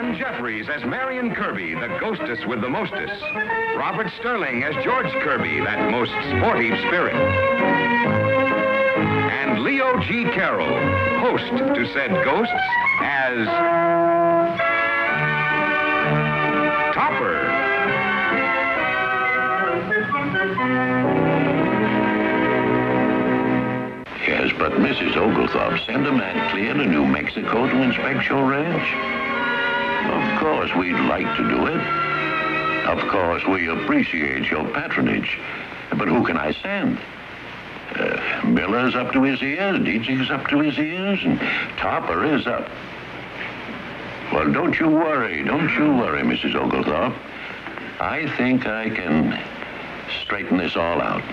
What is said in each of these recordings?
Ann Jeffries as Marion Kirby, the ghostess with the mostest. Robert Sterling as George Kirby, that most sportive spirit. And Leo G. Carroll, host to said ghosts, as Topper. Yes, but Mrs. Oglethorpe sent a man clear to New Mexico to inspect your ranch. Of course, we'd like to do it. Of course, we appreciate your patronage. But who can I send? Miller's up to his ears, Dietrich's up to his ears, and Topper is up. Well, don't you worry, Mrs. Oglethorpe. I think I can straighten this all out.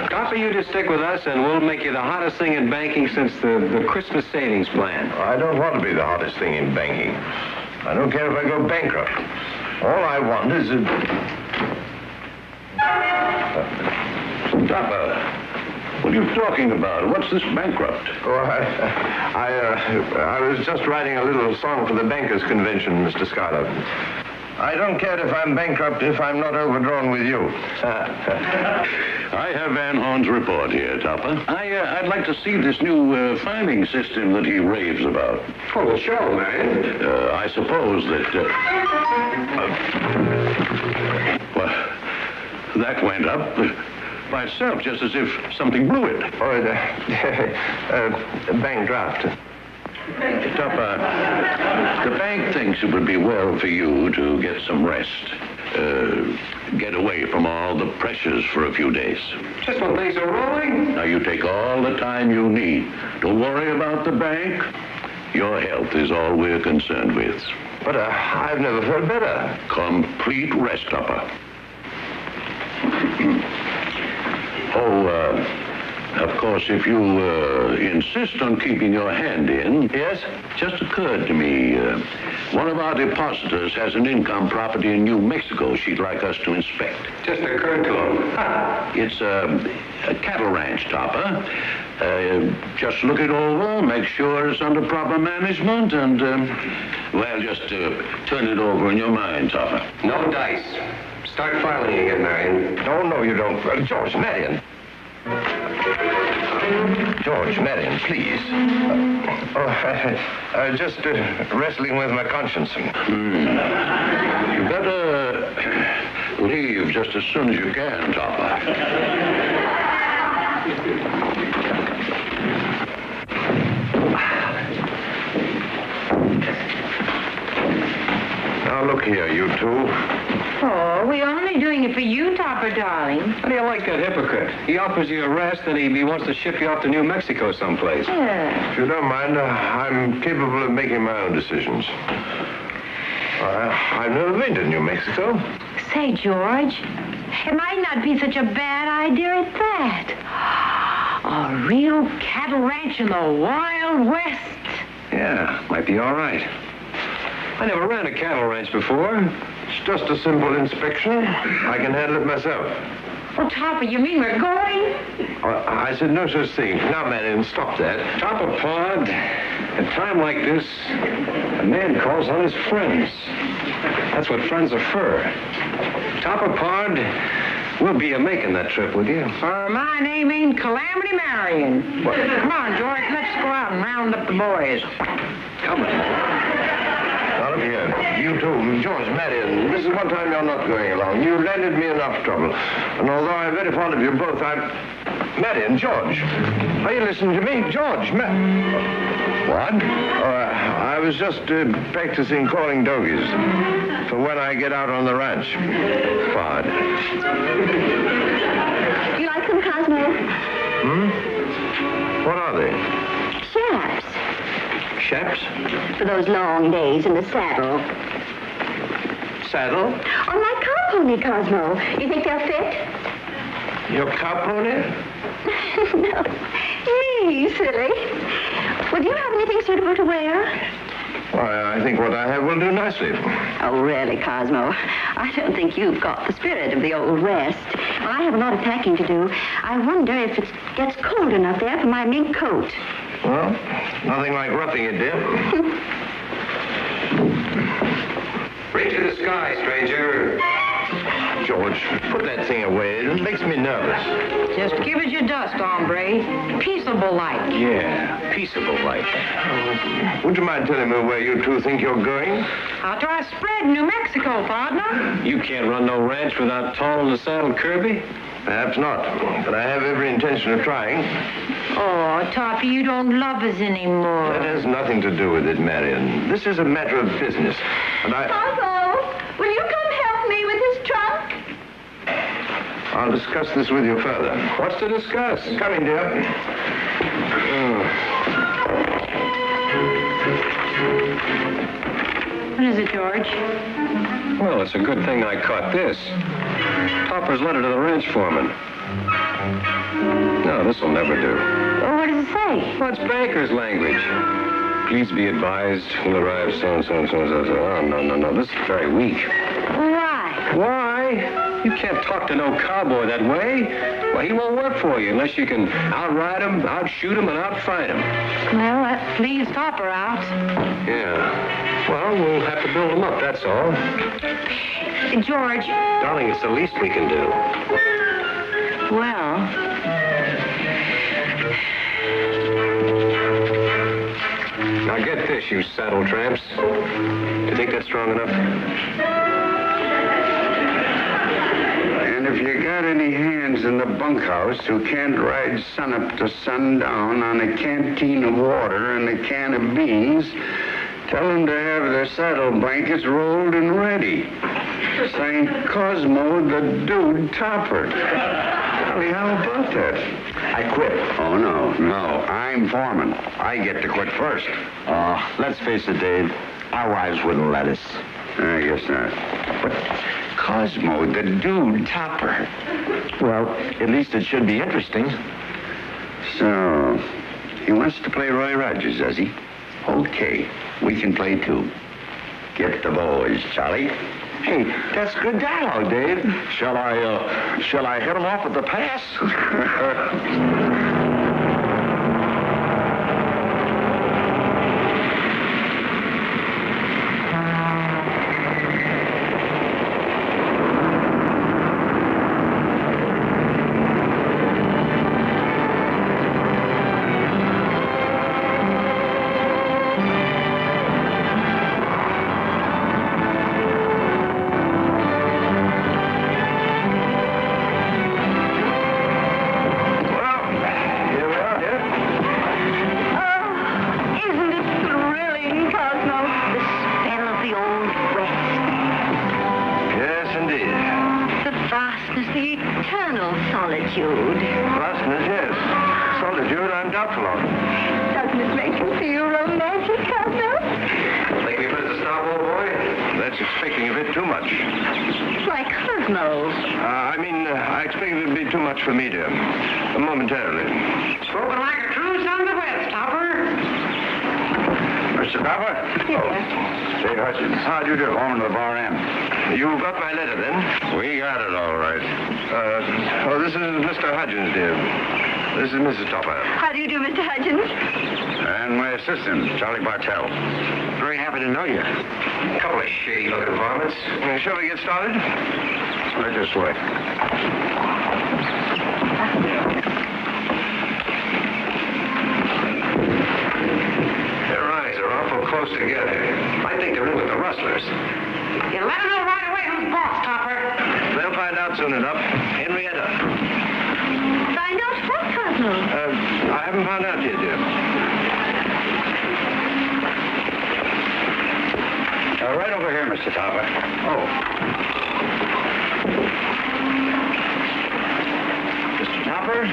Topper, you just stick with us, and we'll make you the hottest thing in banking since the Christmas savings plan. I don't want to be the hottest thing in banking. I don't care if I go bankrupt. All I want is a... Topper, what are you talking about? What's this bankrupt? Oh, I was just writing a little song for the bankers' convention, Mr. Schuyler. I don't care if I'm bankrupt if I'm not overdrawn with you. I have Van Horn's report here, Topper. I'd like to see this new filing system that he raves about. Oh, well, show, man. I suppose that... well, that went up by itself, just as if something blew it. Oh, bank draft. Topper, the bank thinks it would be well for you to get some rest. Get away from all the pressures for a few days. Just when things are rolling. Now, you take all the time you need. Don't worry about the bank. Your health is all we're concerned with. But I've never felt better. Complete rest, Topper. Of course, if you insist on keeping your hand in... Yes? Just occurred to me, one of our depositors has an income property in New Mexico she'd like us to inspect. Just occurred to him. It's a cattle ranch, Topper. Just look it over, make sure it's under proper management, and, well, just turn it over in your mind, Topper. No dice. Start filing again, Marion. No, you don't. George, Marion. George, Marion, please. Just wrestling with my conscience. You better leave just as soon as you can, Topper. Now, look here, you two. Oh, we're only doing it for you, Topper, darling. How do you like that hypocrite? He offers you a rest, and he wants to ship you off to New Mexico someplace. Yeah. If you don't mind, I'm capable of making my own decisions. I've never been to New Mexico. Say, George, it might not be such a bad idea at that. A real cattle ranch in the Wild West. Yeah, might be all right. I never ran a cattle ranch before. It's just a simple inspection. I can handle it myself. Oh, Topper, you mean we're going? I said no such thing. Now, Marion, stop that. Topper Pod, at a time like this, a man calls on his friends. That's what friends are for. Topper Pod, we'll be making that trip with you. My name ain't Calamity Marion. What? Come on, George, let's go out and round up the boys. Come on. Now, look here. You two, George, Marion, this is one time you're not going along. You landed me enough trouble. And although I'm very fond of you both, Marion, George. Are you listening to me? George, What? I was just practicing calling dogies for when I get out on the ranch. Fine. You like them, Cosmo? What are they? Chaps. Chaps? For those long days in the saddle. Saddle? On my cow pony, Cosmo. You think they'll fit? Your cow pony? No. Hey, silly. Well, do you have anything suitable to wear? Well, Why, I think what I have will do nicely. Oh, really, Cosmo? I don't think you've got the spirit of the Old West. I have a lot of packing to do. I wonder if it gets cold enough there for my mink coat. Well, nothing like roughing it, dear. Reach for the sky, stranger. George, put that thing away. It makes me nervous. Just give it your dust, hombre. Peaceable like. Yeah, peaceable like. Would you mind telling me where you two think you're going? Out to our spread in New Mexico, partner. You can't run no ranch without tolling the saddle, Kirby. Perhaps not, but I have every intention of trying. Oh, Toppy, you don't love us anymore. That has nothing to do with it, Marion. This is a matter of business, and Cosmo, will you come help me with his trunk? I'll discuss this with you further. What's to discuss? Coming, dear. What is it, George? Well, it's a good thing I caught this. Topper's letter to the ranch foreman. No, this'll never do. Oh, what does it say? What's banker's language? Please be advised, we'll arrive so-and-so. Oh, no. This is very weak. Why? Why? You can't talk to no cowboy that way. Well, he won't work for you unless you can outride him, outshoot him, and outfight him. Well, that leaves Topper out. Yeah. Well, we'll have to build him up, that's all. George. Darling, it's the least we can do. Well, now get this, you saddle tramps. You think that's strong enough? And if you got any hands in the bunkhouse who can't ride sunup to sundown on a canteen of water and a can of beans, tell them to have their saddle blankets rolled and ready. St. Cosmo the Dude Topper. Golly, how about that? I quit. Oh, no. I'm foreman. I get to quit first. Let's face it, Dave. Our wives wouldn't let us. I guess not. But Cosmo the Dude Topper. Well, at least it should be interesting. So, he wants to play Roy Rogers, does he? Okay, we can play too. Get the boys, Charlie. Hey, that's good dialogue, Dave. Shall I hit him off at the pass? Solitude. Vastness, yes. Solitude, I'm doubtful of. Doesn't it make you feel romantic, Cosmo? Think we better stop, old boy? That's expecting a bit too much. Why, Cosmo. I expected it to be too much for me, dear. Momentarily. Spoken like a true son of the West, Topper. Mr. Topper? Yes. Say, Hutchins. How'd you do? Foreman of the Bar M. You got my letter, then? We got it all right. This is Mr. Hudgens, dear. This is Mrs. Topper. How do you do, Mr. Hudgens? And my assistant, Charlie Bartell. Very happy to know you. Couple of shady-looking varmints. Shall we get started? Right this way. Their eyes are awful close together. I think they're in with the rustlers. You let them know right away who's boss, Topper. They'll find out soon enough. Henrietta. Find out what, Cosmo? I haven't found out yet, dear. Right over here, Mr. Topper. Oh. Mr. Topper,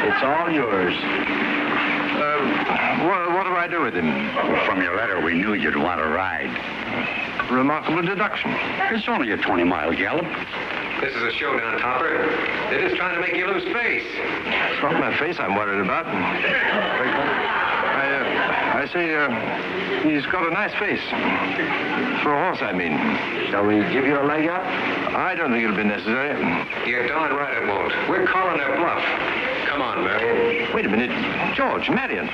it's all yours. What do I do with him? From your letter, we knew you'd want to ride. Remarkable deduction. It's only a 20-mile gallop. This is a showdown, Topper. They're just trying to make you lose face. It's not my face I'm worried about. I I say, he's got a nice face. For a horse, I mean. Shall we give you a leg up? I don't think it'll be necessary. You're darn right it won't. We're calling their bluff. Come on, Marion. Wait a minute. George, Marion.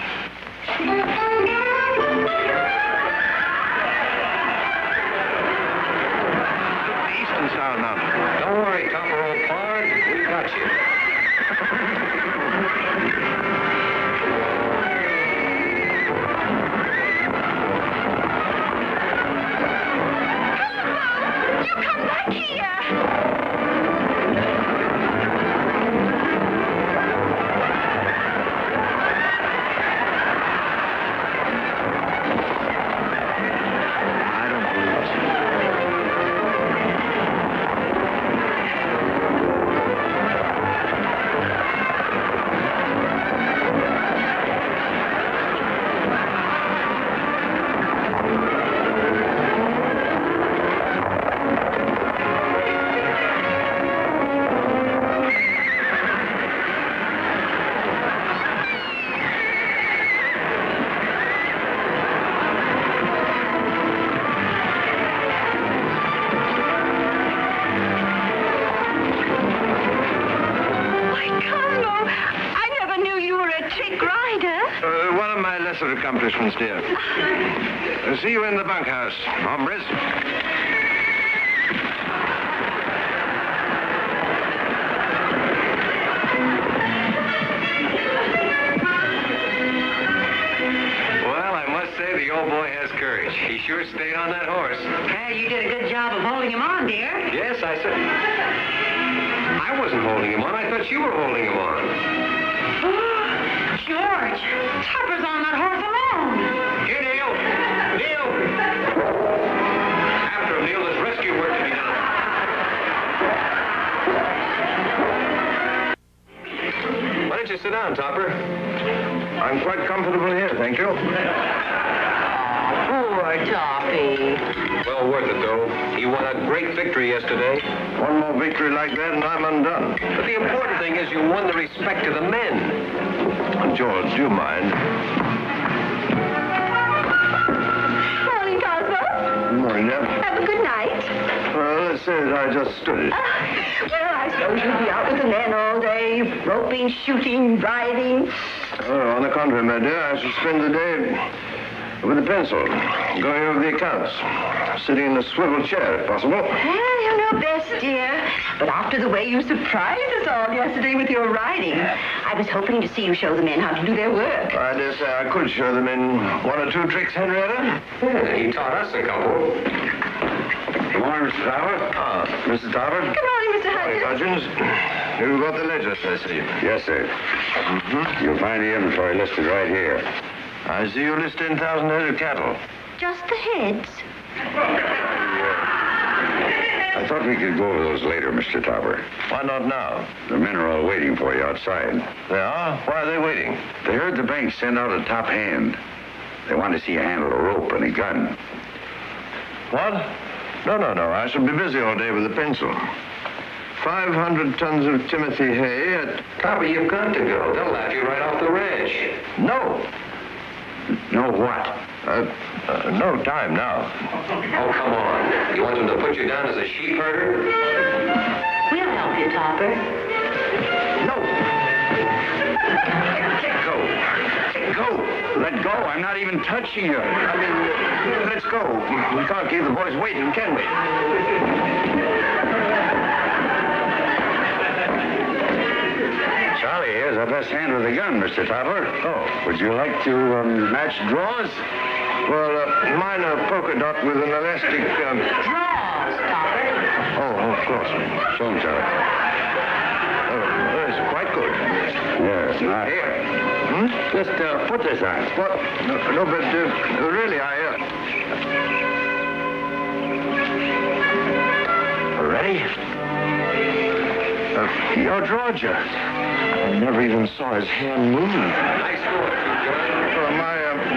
Eastern Sound now. Don't worry, Topper, old pard. We've got you. Come back here. Accomplishments, dear. See you in the bunkhouse, hombres. Well, I must say the old boy has courage. He sure stayed on that horse. Well, you did a good job of holding him on, dear. Yes, I said. I wasn't holding him on. I thought you were holding him on. George, Topper's on that horse alone. Here, Neil. Neil. After him, Neil. There's rescue work to be done. Why don't you sit down, Topper? I'm quite comfortable here, thank you. Poor Toppy. Well worth it, though. He won a great victory yesterday. One more victory like that and I'm undone. But the important thing is you won the respect of the men. George, do you mind? Morning, Cosmo. Morning, Deb. Have a good night. Well, let's say that I just stood it. Well, I suppose you'll be out with the men all day, roping, shooting, riding. Oh, on the contrary, my dear, I shall spend the day with a pencil, going over the accounts, sitting in a swivel chair, if possible. Well, you know best, dear. But after the way you surprised us all yesterday with your riding, I was hoping to see you show the men how to do their work. I dare say I could show them in one or two tricks, Henrietta. Yeah, he taught us a couple. Good morning, Mr. Topper. Mrs. Topper. Good morning, Mr. Hudgens. Hudgens. You've got the ledger, I see. Yes, sir. You'll find the inventory listed right here. I see you list 10,000 head of cattle. Just the heads. I thought we could go over those later, Mr. Topper. Why not now? The men are all waiting for you outside. They are? Why are they waiting? They heard the bank send out a top hand. They want to see you handle a rope and a gun. What? No. I shall be busy all day with a pencil. 500 tons of Timothy hay at... Topper, you've got to go. They'll laugh you right off the ranch. No. No what? No time now. Oh, come on. You want them to put you down as a sheep herder? We'll help you, Topper. No. Let go. Let go. Let go. I'm not even touching you. I mean, let's go. We can't keep the boys waiting, can we? Charlie here's our best hand with a gun, Mr. Topper. Oh. Would you like to match draws? Well, mine are polka dot with an elastic... Draws, Topper. Oh, of course. Show him, Charlie. It's quite good. Yes, now here. Just put this on. What? No, but really, Ready? You're Georgia. I never even saw his hand move. Nice work, George. My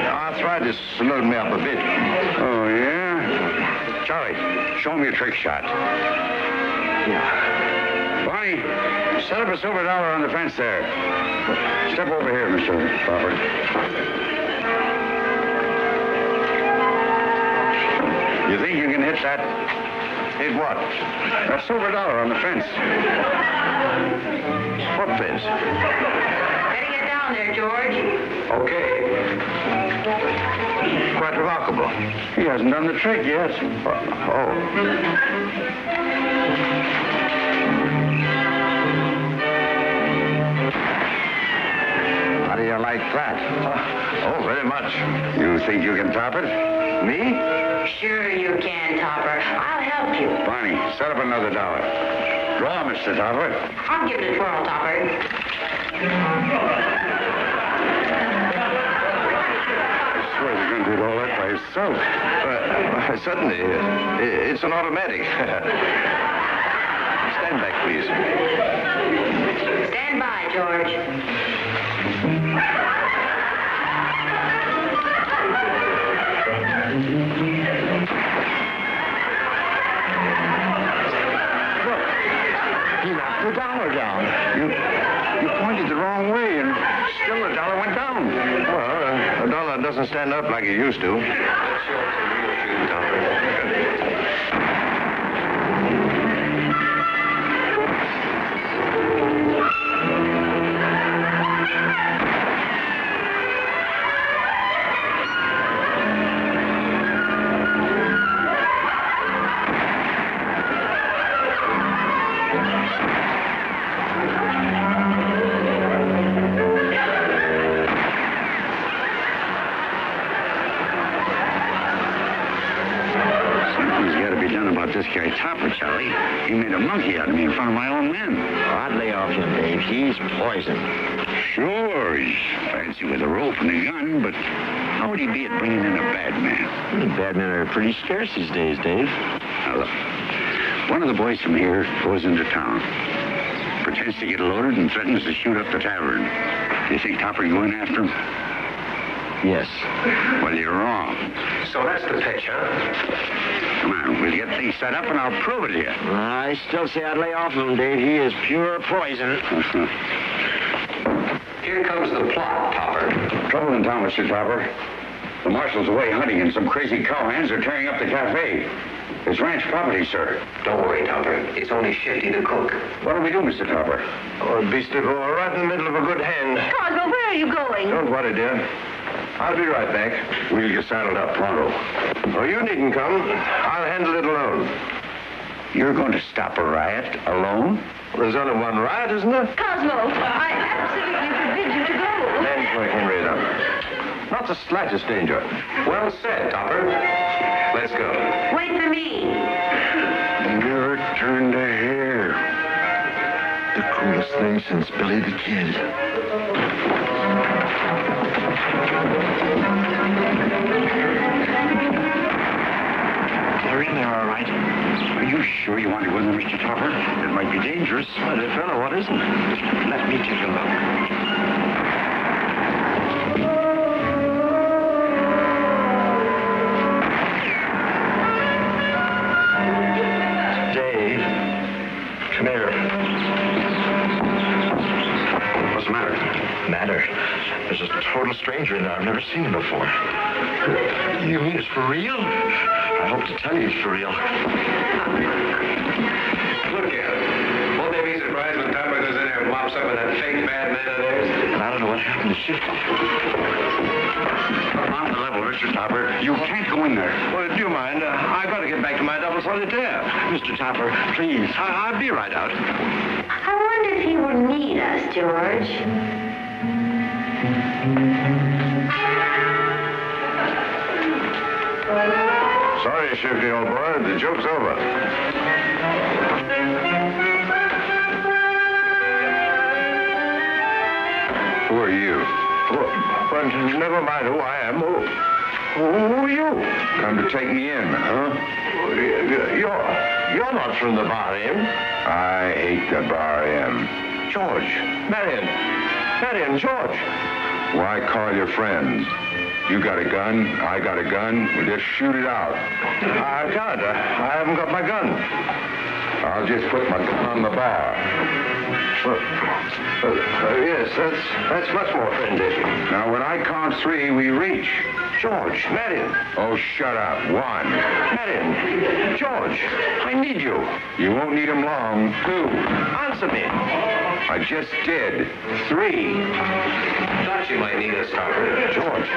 arthritis slowed me up a bit. Oh, yeah? Charlie, show me a trick shot. Yeah. Bonnie, set up a silver dollar on the fence there. Step over here, Mr. Crawford. You think you can hit that? Hit what? That silver dollar on the fence. What fence? Better get down there, George. Okay. Quite remarkable. He hasn't done the trick yet. Oh. How do you like that? Oh, very much. You think you can top it? Me? Sure you can, Topper. I'll help you. Barney, set up another dollar. Draw, Mr. Topper. I'll give it a twirl, Topper. I swear you can do all that by yourself. Certainly. It's an automatic. Stand back, please. Stand by, George. He knocked the dollar down. You pointed the wrong way, and still the dollar went down. Well, a dollar doesn't stand up like it used to. This guy Topper, Charlie. He made a monkey out of me in front of my own men. I'd lay off him, Dave. He's poison. Sure, he's fancy with a rope and a gun, but how would he be at bringing in a bad man? Bad men are pretty scarce these days, Dave. Now, look. One of the boys from here goes into town, pretends to get loaded and threatens to shoot up the tavern. Do you think Topper can go in after him? Yes. Well, you're wrong. So that's the pitch, huh? Come on, we'll get things set up and I'll prove it to you. I still say I'd lay off him, Dave. He is pure poison. Here comes the plot, Topper. Trouble in town, Mr. Topper. The marshal's away hunting and some crazy cowhands are tearing up the cafe. It's ranch property, sir. Don't worry, Topper. It's only Shifty the cook. What'll we do, Mr. Topper? Oh, beast of all, right in the middle of a good hand. Cosmo, where are you going? Don't worry, dear. I'll be right back. We'll get saddled up pronto. Oh, you needn't come. I'll handle it alone. You're going to stop a riot alone? Well, there's only one riot, isn't there? Cosmo, I absolutely forbid you to go. Man's work, Henrietta. Not the slightest danger. Well said, Topper. Let's go. Wait for me. Your turn to hear. The coolest thing since Billy the Kid. They're in there, all right. Are you sure you want to go in there, Mr. Topper? It might be dangerous. My dear fellow, what isn't? Let me take a look. Dave, come here. What's the matter? Matter? There's a total stranger in there. I've never seen him before. You mean it's for real? I hope to tell you it's for real. Look at him. Won't they be surprised when Topper goes in there and mops up with that fake bad man of theirs? And I don't know what happened to Shifty. On the level, Mr. Topper. You can't go in there. Well, do you mind? I've got to get back to my double solitaire. Mr. Topper, please. I'll be right out. I wonder if he will need us, George. Sorry, Shifty, old boy. The joke's over. Who are you? Well, never mind who I am. Who are you? Come to take me in, huh? You're not from the bar inn. I hate the bar inn. George. Marion, George. Why call your friends? You got a gun, I got a gun, we'll just shoot it out. I can't. I haven't got my gun. I'll just put my gun on the bar. Yes, that's much more friendly. Now, when I count three, we reach. George, Marion. Oh, shut up. One. Marion. George, I need you. You won't need them long. Two. Answer me. I just did. Three. Thought you might need us, Topper. George.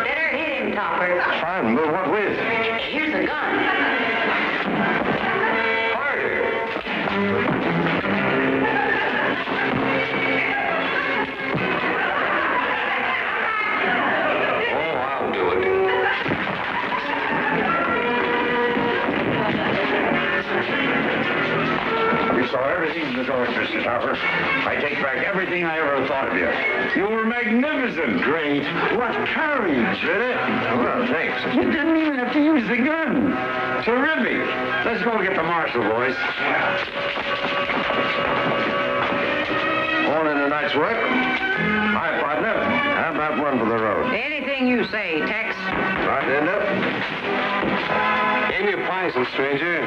Better hit him, Topper. Fine, but what with? Here's a gun. You saw everything in the doors, Mr. Topper. I take back everything I ever thought of you. You were magnificent. Great. What courage. Did it? Well, thanks. You didn't even have to use the gun. Terrific. Let's go get the marshal, boys. All in a night's work. Hi, partner. How about one for the road? Anything you say, Tex. Right, Linda. Aim your poison, stranger.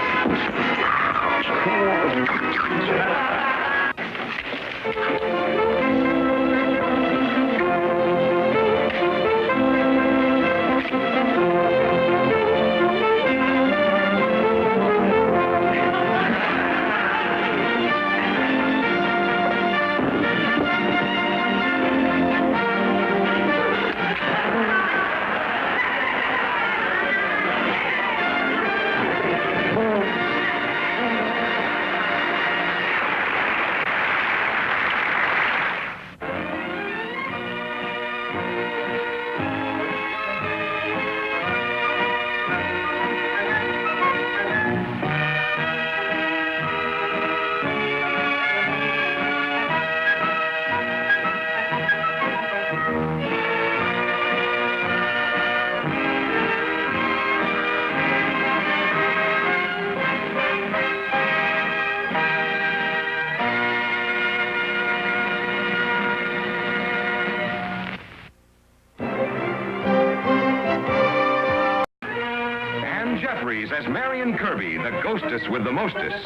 As Marion Kirby, the ghostess with the mostest.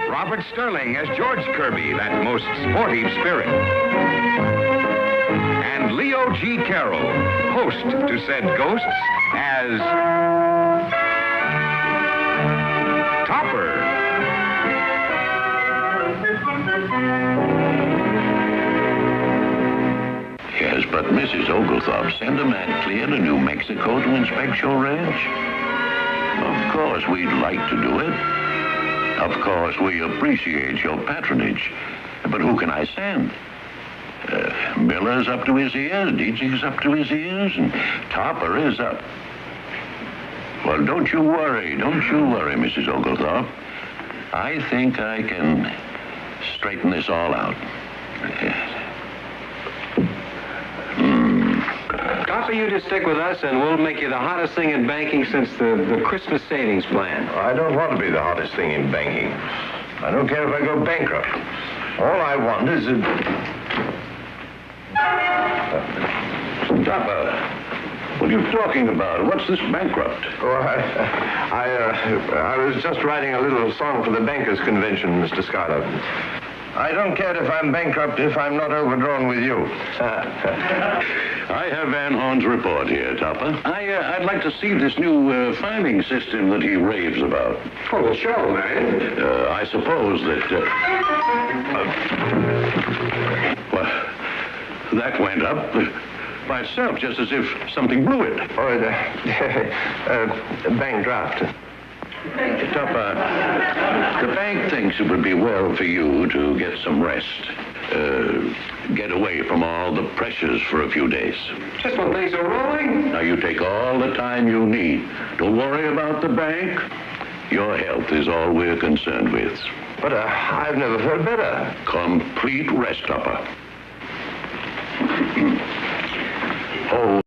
Robert Sterling as George Kirby, that most sportive spirit. And Leo G. Carroll, host to said ghosts, as Topper. Yes, but Mrs. Oglethorpe, send a man clear to New Mexico to inspect your ranch? Of course, we'd like to do it. Of course, we appreciate your patronage. But who can I send? Miller's up to his ears, Dietrich's up to his ears, and Topper is up. Well, don't you worry, Mrs. Oglethorpe. I think I can straighten this all out. Topper, you just stick with us, and we'll make you the hottest thing in banking since the Christmas savings plan. I don't want to be the hottest thing in banking. I don't care if I go bankrupt. All I want is a... Topper, what are you talking about? What's this bankrupt? Oh, I was just writing a little song for the Bankers' Convention, Mr. Schuyler. I don't care if I'm bankrupt if I'm not overdrawn with you. I have Van Horn's report here, Topper. I'd like to see this new filing system that he raves about. Oh, well, sure, man. I suppose that... well, that went up by itself, just as if something blew it. Oh, bank draft. Topper, the bank thinks it would be well for you to get some rest. Get away from all the pressures for a few days. Just when things are rolling. Now, you take all the time you need. Don't worry about the bank. Your health is all we're concerned with. But I've never felt better. Complete rest, Topper. Oh.